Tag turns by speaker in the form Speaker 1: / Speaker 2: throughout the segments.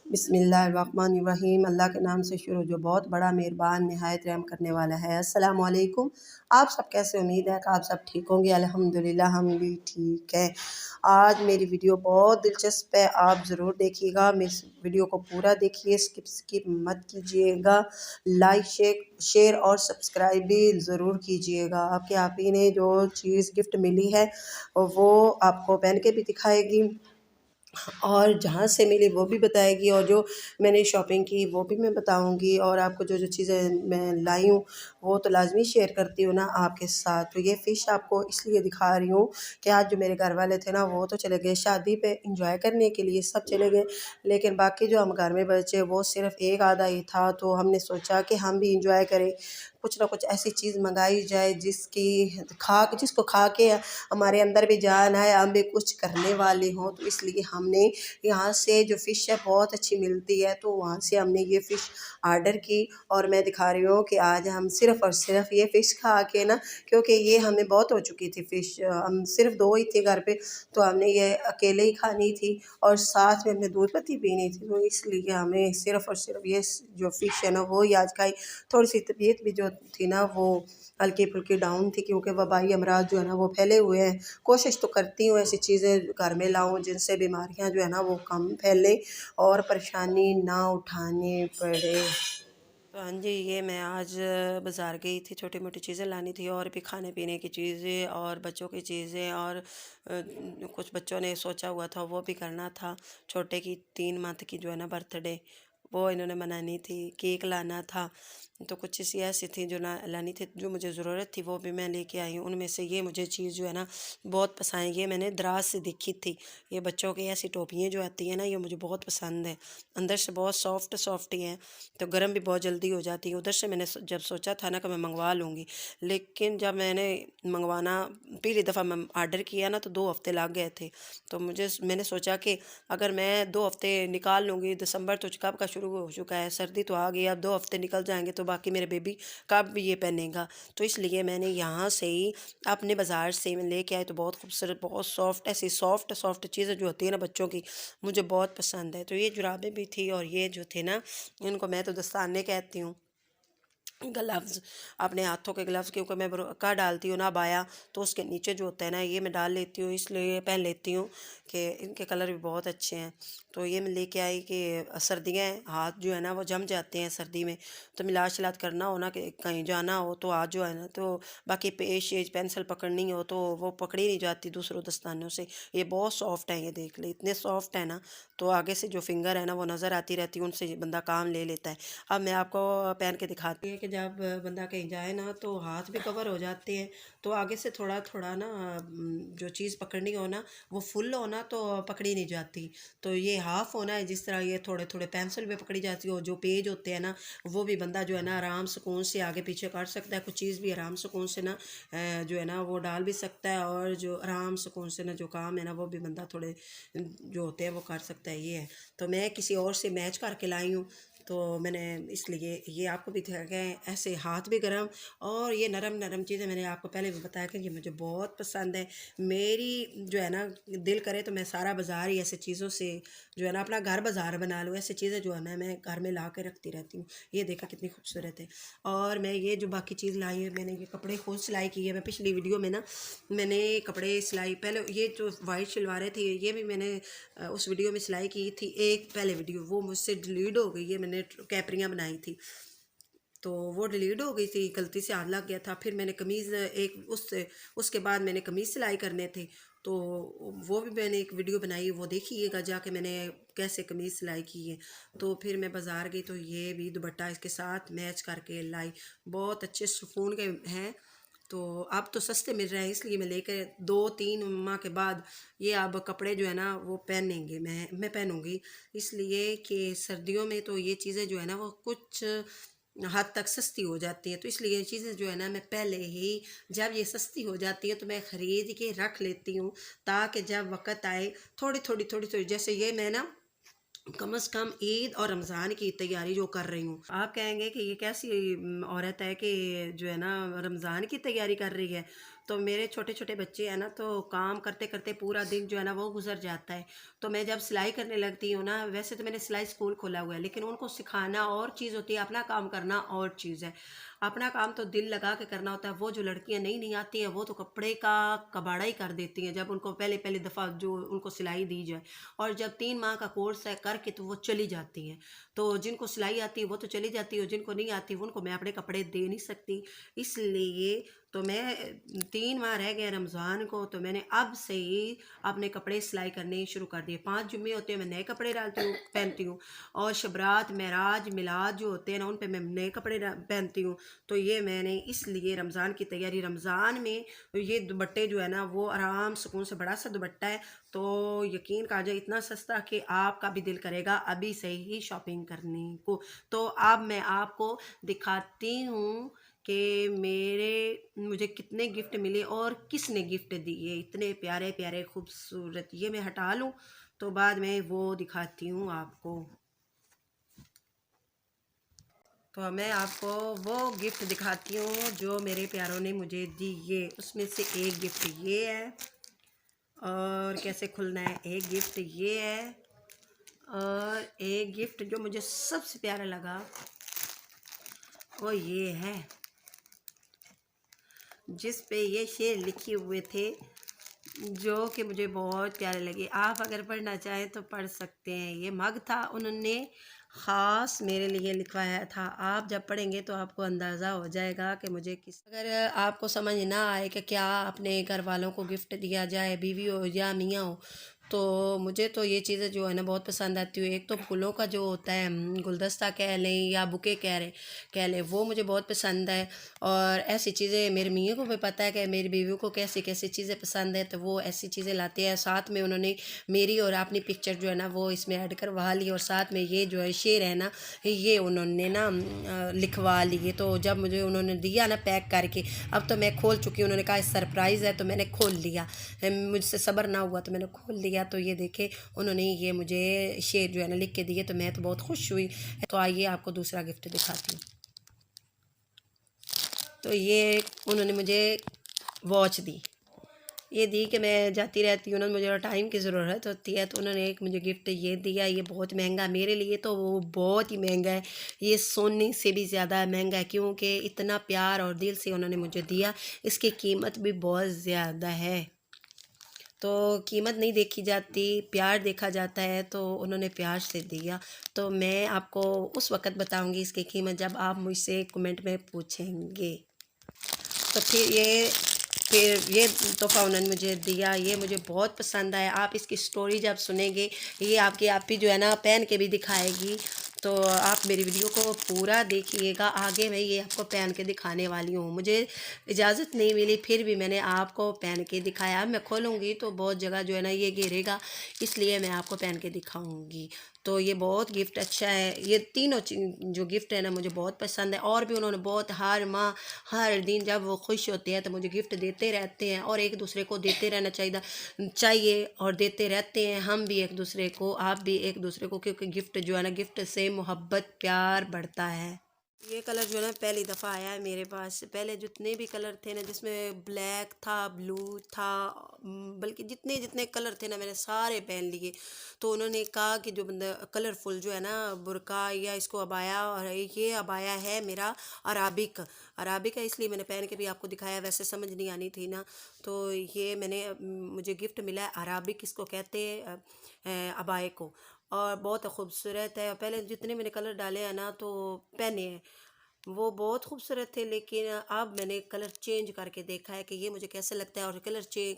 Speaker 1: बिस्मिल्लाहिर्रहमानिर्रहीम। अल्लाह के नाम से शुरू जो बहुत बड़ा मेहरबान नहायत रहम करने वाला है। अस्सलाम वालेकुम। आप सब कैसे? उम्मीद है कि आप सब ठीक होंगे। अल्हम्दुलिल्लाह हम भी ठीक हैं। आज मेरी वीडियो बहुत दिलचस्प है, आप ज़रूर देखिएगा। इस वीडियो को पूरा देखिए, स्किप मत कीजिएगा। लाइक शेयर और सब्सक्राइब भी ज़रूर कीजिएगा। आपके आप ही ने जो चीज़ गिफ्ट मिली है वो आपको पहन के भी दिखाएगी और जहाँ से मिली वो भी बताएगी, और जो मैंने शॉपिंग की वो भी मैं बताऊँगी, और आपको जो जो चीज़ें मैं लाई हूँ वो तो लाज़मी शेयर करती हूँ ना आपके साथ। तो ये फ़िश आपको इसलिए दिखा रही हूँ कि आज जो मेरे घर वाले थे ना वो तो चले गए शादी पे एंजॉय करने के लिए, सब चले गए, लेकिन बाकी जो हम घर में बचे वो सिर्फ़ एक आधा ही था। तो हमने सोचा कि हम भी एंजॉय करें, कुछ ना कुछ ऐसी चीज़ मंगाई जाए जिसको खा के हमारे अंदर भी जान आए, हम भी कुछ करने वाले हों। तो इसलिए हमने यहाँ से जो फ़िश है बहुत अच्छी मिलती है, तो वहाँ से हमने ये फ़िश ऑर्डर की, और मैं दिखा रही हूँ कि आज हम सिर्फ़ और सिर्फ़ ये फ़िश खा के ना, क्योंकि ये हमें बहुत हो चुकी थी फ़िश, हम सिर्फ़ 2 ही थे घर पे, तो हमने ये अकेले ही खानी थी और साथ में हमने दूध पत्ती पीनी थी। तो इसलिए हमें सिर्फ़ और सिर्फ़ ये जो फ़िश है ना वो ही आज खाई। थोड़ी-सी तबीयत भी जो थी ना वो हल्की-फुल्की डाउन थी, क्योंकि वबाई अमराज जो है ना वो फैले हुए हैं। कोशिश तो करती हूँ ऐसी चीज़ें घर में लाऊँ जिनसे बीमारियाँ जो है ना वो कम फैलें और परेशानी ना उठानी पड़े। तो हाँ जी, ये मैं आज बाज़ार गई थी, छोटी-मोटी चीज़ें लानी थी और भी खाने-पीने की चीज़ें और बच्चों की चीज़ें, और कुछ बच्चों ने सोचा हुआ था वो भी करना था। छोटे की 3 मंथ की जो है ना बर्थडे, वो इन्होंने मनानी थी, केक लाना था। तो कुछ चीज़ें ऐसी थी जो ना लानी थी, जो मुझे ज़रूरत थी वो भी मैं लेके आई हूँ। उनमें से ये मुझे चीज़ जो है ना बहुत पसंद है, ये मैंने दराज से देखी थी। ये बच्चों की ऐसी टोपियाँ जो आती हैं ना, ये मुझे बहुत पसंद है। अंदर से बहुत सॉफ्ट ही हैं, तो गर्म भी बहुत जल्दी हो जाती है। उधर से मैंने जब सोचा था ना कि मैं मंगवा लूँगी, लेकिन जब मैंने मंगवाना पहली दफ़ा मैं ऑर्डर किया ना तो 2 हफ़्ते लग गए थे। तो मैंने सोचा कि अगर मैं 2 हफ़्ते निकाल लूँगी, दिसंबर तो कब का शुरू हो चुका है, सर्दी तो आ गई, अब 2 हफ़्ते निकल जाएँगे तो बाकी मेरे बेबी कब ये पहनेगा। तो इसलिए मैंने यहाँ से ही अपने बाज़ार से मैं लेके आई, तो बहुत खूबसूरत, बहुत सॉफ्ट, ऐसी सॉफ्ट चीज़ें जो होती है ना बच्चों की, मुझे बहुत पसंद है। तो ये जुराबें भी थी, और ये जो थे ना, इनको मैं तो दस्ताने कहती हूँ। ग्लव्स, अपने हाथों के ग्लव्स, क्योंकि मैं बुर्का डालती हूँ ना अबाया, तो उसके नीचे जो होता है ना ये मैं डाल लेती हूँ, इसलिए पहन लेती हूँ कि इनके कलर भी बहुत अच्छे हैं। तो ये मैं लेके आई कि सर्दियाँ हैं, हाथ जो है ना वो जम जाते हैं सर्दी में, तो मिलाज शलाज करना हो ना, कि कहीं जाना हो तो हाथ जो है ना, तो बाकी पेज शेज पेंसिल पकड़नी हो तो वो पकड़ी नहीं जाती दूसरों दस्तानों से। ये बहुत सॉफ्ट है, ये देख ले, इतने सॉफ्ट है ना, तो आगे से जो फिंगर है ना वो नज़र आती रहती है, उनसे बंदा काम ले लेता है। अब मैं आपको पहन के दिखाती है कि जब बंदा कहीं जाए ना तो हाथ भी कवर हो जाते हैं, तो आगे से थोड़ा थोड़ा ना जो चीज़ पकड़नी हो ना वो फुल हो ना तो पकड़ी नहीं जाती। तो ये हाफ होना है, जिस तरह ये थोड़े थोड़े पेंसिल पे पकड़ी जाती हो, जो पेज होते हैं ना वो भी बंदा जो है ना आराम सुकून से आगे पीछे कर सकता है, कुछ चीज़ भी आराम सुकून से ना जो है ना वो डाल भी सकता है, और जो आराम सुकून से ना जो काम है ना वो भी बंदा थोड़े जो होते हैं वो कर सकता है। ये है, तो मैं किसी और से मैच करके लाई हूँ, तो मैंने इसलिए ये आपको भी दिखा गए, ऐसे हाथ भी गर्म और ये नरम नरम चीज़ें मैंने आपको पहले भी बताया कि ये मुझे बहुत पसंद है। मेरी जो है ना दिल करे तो मैं सारा बाज़ार ही ऐसे चीज़ों से जो है ना अपना घर बाज़ार बना लूँ, ऐसी चीज़ें जो है ना मैं घर में ला के रखती रहती हूँ। ये देखा कितनी खूबसूरत है। और मैं ये जो बाकी चीज़ लाई है, मैंने ये कपड़े खुद सिलाई की है। मैं पिछली वीडियो में ना मैंने कपड़े सिलाई, पहले ये जो वाइट शलवारें थी ये भी मैंने उस वीडियो में सिलाई की थी, एक पहले वीडियो वो मुझसे डिलीट हो गई है, मैंने कैपरियाँ बनाई थी तो वो डिलीट हो गई थी, गलती से हाथ लग गया था। फिर मैंने कमीज़ एक उससे उसके बाद मैंने कमीज़ सिलाई करने थे, तो वो भी मैंने एक वीडियो बनाई, वो देखिएगा जाके मैंने कैसे कमीज़ सिलाई की है। तो फिर मैं बाज़ार गई तो ये भी दुपट्टा इसके साथ मैच करके लाई, बहुत अच्छे सुकून के हैं। तो अब तो सस्ते मिल रहे हैं, इसलिए मैं लेकर 2-3 माह के बाद ये अब कपड़े जो है ना वो पहनेंगे, मैं पहनूँगी, इसलिए कि सर्दियों में तो ये चीज़ें जो है ना वो कुछ हद तक सस्ती हो जाती हैं। तो इसलिए ये चीज़ें जो है ना मैं पहले ही जब ये सस्ती हो जाती है तो मैं ख़रीद के रख लेती हूँ, ताकि जब वक़्त आए थोड़ी थोड़ी जैसे ये मैं ना कम से कम ईद और रमज़ान की तैयारी जो कर रही हूँ। आप कहेंगे कि ये कैसी औरत है कि जो है ना रमज़ान की तैयारी कर रही है। तो मेरे छोटे छोटे बच्चे हैं ना, तो काम करते करते पूरा दिन जो है ना वो गुजर जाता है। तो मैं जब सिलाई करने लगती हूँ ना, वैसे तो मैंने सिलाई स्कूल खोला हुआ है, लेकिन उनको सिखाना और चीज़ होती है, अपना काम करना और चीज़ है। अपना काम तो दिल लगा के करना होता है। वो जो लड़कियां नई नहीं आती हैं, वो तो कपड़े का कबाड़ा ही कर देती हैं जब उनको पहले पहले दफ़ा जो उनको सिलाई दी जाए। और जब 3 माह का कोर्स है करके तो वो चली जाती हैं। तो जिनको सिलाई आती है वो तो चली जाती है, और जिनको नहीं आती उनको मैं अपने कपड़े दे नहीं सकती। इसलिए तो मैं 3 माह रह गए रमज़ान को, तो मैंने अब से ही अपने कपड़े सिलाई करने शुरू कर दिए। 5 जुम्मे होते हैं, मैं नए कपड़े डालती हूँ, पहनती हूँ। और शबरात, महराज, मिलाद जो होते हैं ना, उन पे मैं नए कपड़े पहनती हूँ। तो ये मैंने इसलिए रमज़ान की तैयारी, रमज़ान में ये दुपट्टे जो है ना वो आराम सुकून से, बड़ा सा दुपट्टा है, तो यकीन का जाए इतना सस्ता कि आपका भी दिल करेगा अभी से ही शॉपिंग करने को। तो अब मैं आपको दिखाती हूँ कि मुझे कितने गिफ्ट मिले और किसने गिफ्ट दिए, इतने प्यारे प्यारे खूबसूरत। ये मैं हटा लूँ तो बाद में वो दिखाती हूँ आपको। तो मैं आपको वो गिफ्ट दिखाती हूँ जो मेरे प्यारों ने मुझे दिए। उसमें से एक गिफ्ट ये है, और कैसे खुलना है, एक गिफ्ट ये है, और एक गिफ्ट जो मुझे सबसे प्यारा लगा वो ये है, जिस पे ये शेर लिखे हुए थे जो कि मुझे बहुत प्यारे लगे। आप अगर पढ़ना चाहें तो पढ़ सकते हैं। ये मग था, उन्होंने ख़ास मेरे लिए लिखवाया था। आप जब पढ़ेंगे तो आपको अंदाज़ा हो जाएगा कि मुझे किस, अगर आपको समझ ना आए कि क्या अपने घर वालों को गिफ्ट दिया जाए, बीवी हो या मियाँ हो, तो मुझे तो ये चीज़ें जो है ना बहुत पसंद आती है। एक तो फूलों का जो होता है, गुलदस्ता कह लें या बुके कह लें, वो मुझे बहुत पसंद है। और ऐसी चीज़ें मेरी मियाँ को भी पता है कि मेरी बीवी को कैसी कैसी चीज़ें पसंद है, तो वो ऐसी चीज़ें लाते हैं। साथ में उन्होंने मेरी और अपनी पिक्चर जो है ना वो इसमें ऐड करवा ली, और साथ में ये जो है शेर है ना, ये उन्होंने ना लिखवा लिए। तो जब मुझे उन्होंने दिया ना पैक करके, अब तो मैं खोल चुकी हूँ। उन्होंने कहा सरप्राइज़ है, तो मैंने खोल लिया। मुझसे सब्र ना हुआ तो मैंने खोल लिया। तो ये देखे, उन्होंने ये मुझे शेर जो है ना लिख के दिए, तो मैं तो बहुत खुश हुई। तो आइए आपको दूसरा गिफ्ट दिखाती हूँ। तो ये उन्होंने मुझे वॉच दी, ये दी कि मैं जाती रहती हूँ ना, मुझे टाइम की ज़रूरत होती है, तो उन्होंने एक मुझे गिफ्ट ये दिया। ये बहुत महंगा, मेरे लिए तो वो बहुत ही महंगा है। ये सोने से भी ज़्यादा महंगा है, क्योंकि इतना प्यार और दिल से उन्होंने मुझे दिया। इसकी कीमत भी बहुत ज़्यादा है। तो कीमत नहीं देखी जाती, प्यार देखा जाता है, तो उन्होंने प्यार से दिया। तो मैं आपको उस वक़्त बताऊँगी इसकी कीमत जब आप मुझसे कमेंट में पूछेंगे। तो फिर ये तोहफ़ा उन्होंने मुझे दिया, ये मुझे बहुत पसंद आया। आप इसकी स्टोरी जब सुनेंगे, ये आपकी आपी जो है ना पहन के भी दिखाएगी। तो आप मेरी वीडियो को पूरा देखिएगा, आगे मैं ये आपको पहन के दिखाने वाली हूँ। मुझे इजाज़त नहीं मिली, फिर भी मैंने आपको पहन के दिखाया। मैं खोलूँगी तो बहुत जगह जो है ना ये घेरेगा, इसलिए मैं आपको पहन के दिखाऊँगी। तो ये बहुत गिफ्ट अच्छा है। ये तीनों जो गिफ्ट है ना मुझे बहुत पसंद है। और भी उन्होंने बहुत, हर माह हर दिन जब वो खुश होते हैं तो मुझे गिफ्ट देते रहते हैं, और एक दूसरे को देते रहना चाहिए और देते रहते हैं हम भी एक दूसरे को, आप भी एक दूसरे को, क्योंकि गिफ्ट जो है ना, गिफ्ट से मोहब्बत प्यार बढ़ता है। ये कलर जो है ना पहली दफ़ा आया है मेरे पास। पहले जितने भी कलर थे ना, जिसमें ब्लैक था, ब्लू था, बल्कि जितने जितने कलर थे ना मैंने सारे पहन लिए। तो उन्होंने कहा कि जो बंदा कलरफुल जो है ना बुर्का या इसको अबाया, और ये अबाया है मेरा अराबिक। अराबिक है, इसलिए मैंने पहन के भी आपको दिखाया, वैसे समझ नहीं आनी थी ना। तो ये मुझे गिफ्ट मिला है, अराबिक इसको कहते हैं अबाए को, और बहुत खूबसूरत है। पहले जितने मैंने कलर डाले हैं ना तो पहने हैं, वो बहुत खूबसूरत थे, लेकिन अब मैंने कलर चेंज करके देखा है कि ये मुझे कैसे लगता है। और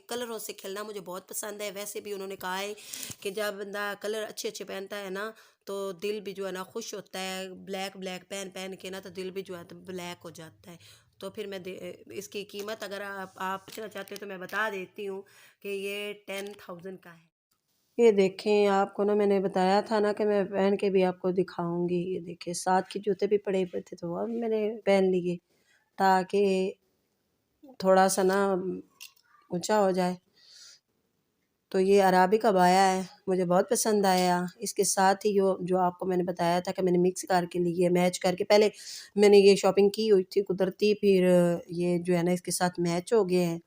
Speaker 1: कलरों से खेलना मुझे बहुत पसंद है। वैसे भी उन्होंने कहा है कि जब बंदा कलर अच्छे अच्छे पहनता है ना, तो दिल भी जो है ना खुश होता है। ब्लैक ब्लैक पहन पहन के ना तो दिल भी जो है तो ब्लैक हो जाता है। तो फिर इसकी कीमत अगर आप पूछना चाहते हो तो मैं बता देती हूँ कि ये 10,000 का है। ये देखें, आपको ना मैंने बताया था ना कि मैं पहन के भी आपको दिखाऊंगी। ये देखिए, साथ के जूते भी पड़े हुए थे, तो अब मैंने पहन लिए ताकि थोड़ा सा ना ऊंचा हो जाए। तो ये अराबिक अबाया है, मुझे बहुत पसंद आया। इसके साथ ही जो जो आपको मैंने बताया था कि मैंने मिक्स करके लिए, मैच करके, पहले मैंने ये शॉपिंग की हुई थी कुदरती, फिर ये जो है ना इसके साथ मैच हो गए हैं।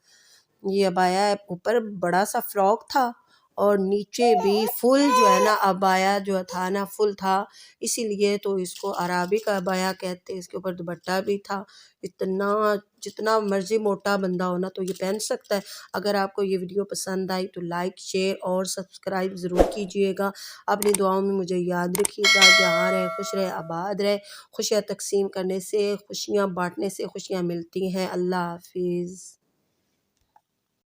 Speaker 1: ये अबाया ऊपर बड़ा सा फ्रॉक था और नीचे भी फुल जो है ना अबाया जो था ना फुल था, इसीलिए तो इसको अराबी का अबाया कहते हैं। इसके ऊपर दुपट्टा भी था। इतना जितना मर्जी मोटा बंदा हो ना तो ये पहन सकता है। अगर आपको ये वीडियो पसंद आई तो लाइक शेयर और सब्सक्राइब ज़रूर कीजिएगा। अपनी दुआओं में मुझे याद रखिएगा। जहाँ रहे खुश रहे आबाद रहे। खुशियाँ तकसीम करने से, खुशियाँ बांटने से खुशियाँ मिलती हैं। अल्लाह हाफिज़।